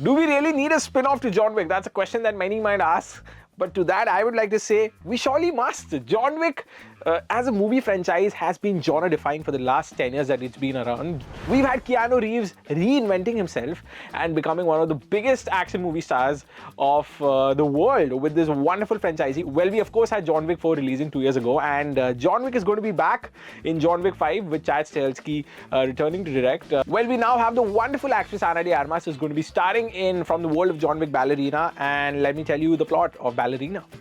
Do we really need a spin-off to John Wick? That's a question that many might ask. But to that, I would like to say, we surely must. John Wick, as a movie franchise, has been genre-defying for the last 10 years that it's been around. We've had Keanu Reeves reinventing himself and becoming one of the biggest action movie stars of the world with this wonderful franchise. Well, we of course had John Wick 4 releasing 2 years ago, and John Wick is going to be back in John Wick 5 with Chad Stahelski returning to direct. Well, we now have the wonderful actress Ana de Armas who's going to be starring in from the world of John Wick Ballerina, and let me tell you the plot of Ballerina.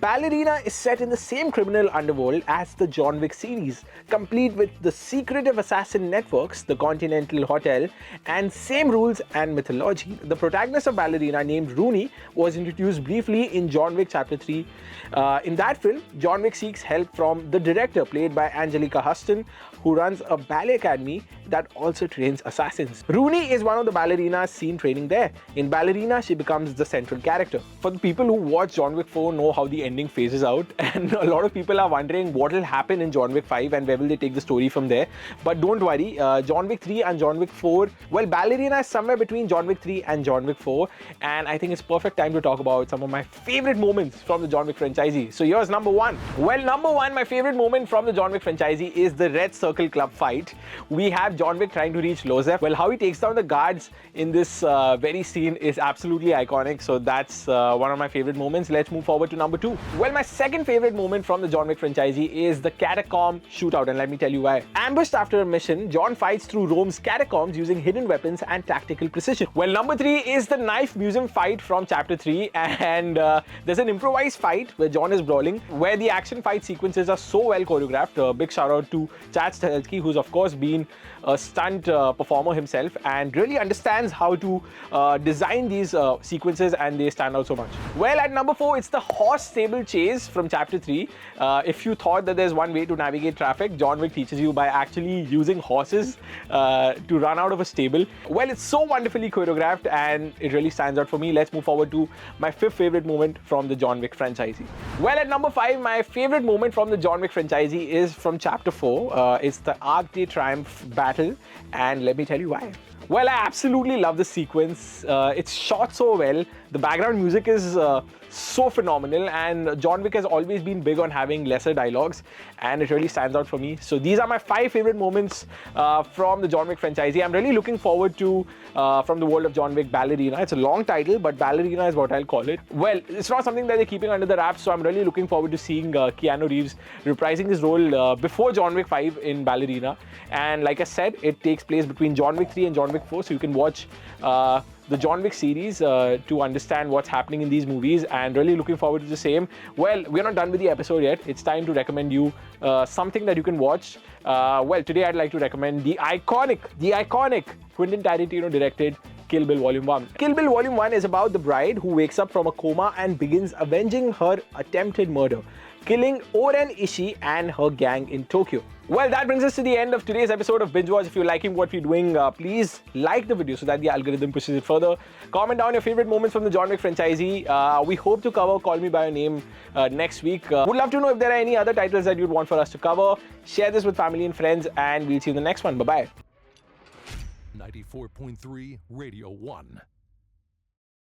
Ballerina is set in the same criminal underworld as the John Wick series, complete with the secretive assassin networks, the Continental Hotel, and same rules and mythology. The protagonist of Ballerina, named Rooney, was introduced briefly in John Wick Chapter 3. In that film, John Wick seeks help from the director, played by Angelica Huston, who runs a ballet academy that also trains assassins. Rooney is one of the ballerinas seen training there. In Ballerina, she becomes the central character. For the people who watch John Wick 4 know how the ending phases out, and a lot of people are wondering what will happen in John Wick 5 and where will they take the story from there. But don't worry, John Wick 3 and John Wick 4, well, Ballerina is somewhere between John Wick 3 and John Wick 4, and I think it's perfect time to talk about some of my favorite moments from the John Wick franchise. So here's number one. Well, number one, my favorite moment from the John Wick franchise is the Red Circle Club fight. We have John Wick trying to reach Lozef. Well, how he takes down the guards in this very scene is absolutely iconic. So that's one of my favorite moments. Let's move forward to number two. Well, my second favorite moment from the John Wick franchise is the catacomb shootout, and let me tell you why. Ambushed after a mission, John fights through Rome's catacombs using hidden weapons and tactical precision. Well, number three is the knife museum fight from Chapter 3, and there's an improvised fight where John is brawling, where the action fight sequences are so well choreographed. Big shout out to Chad Stahelski, who's of course been a stunt performer himself and really understands how to design these sequences, and they stand out so much. Well, at number four, it's the horse stable chase from Chapter 3. If you thought that there's one way to navigate traffic, John Wick teaches you by actually using horses to run out of a stable. Well, it's so wonderfully choreographed and it really stands out for me. Let's move forward to my fifth favorite moment from the John Wick franchise. Well, at number five, my favorite moment from the John Wick franchise is from Chapter 4. It's the Arc de Triomphe battle, and let me tell you why. Well, I absolutely love the sequence. It's shot so well. The background music is so phenomenal, and John Wick has always been big on having lesser dialogues, and it really stands out for me. So these are my five favorite moments from the John Wick franchise. I'm really looking forward to from the world of John Wick Ballerina. It's a long title, but Ballerina is what I'll call it. Well, it's not something that they're keeping under the wraps, so I'm really looking forward to seeing Keanu Reeves reprising his role before John Wick 5 in Ballerina. And like I said, it takes place between John Wick 3 and John Wick 4, so you can watch the John Wick series to understand what's happening in these movies, and really looking forward to the same. Well, we're not done with the episode yet. It's time to recommend you something that you can watch. Well, today I'd like to recommend the iconic Quentin Tarantino directed Kill Bill Volume 1. Kill Bill Volume 1 is about the bride who wakes up from a coma and begins avenging her attempted murder, killing Oren Ishii and her gang in Tokyo. Well, that brings us to the end of today's episode of Binge Watch. If you're liking what we're doing, please like the video so that the algorithm pushes it further. Comment down your favorite moments from the John Wick franchise. We hope to cover Call Me By Your Name next week. Would love to know if there are any other titles that you'd want for us to cover. Share this with family and friends, and we'll see you in the next one. Bye-bye. 94.3 Radio 1.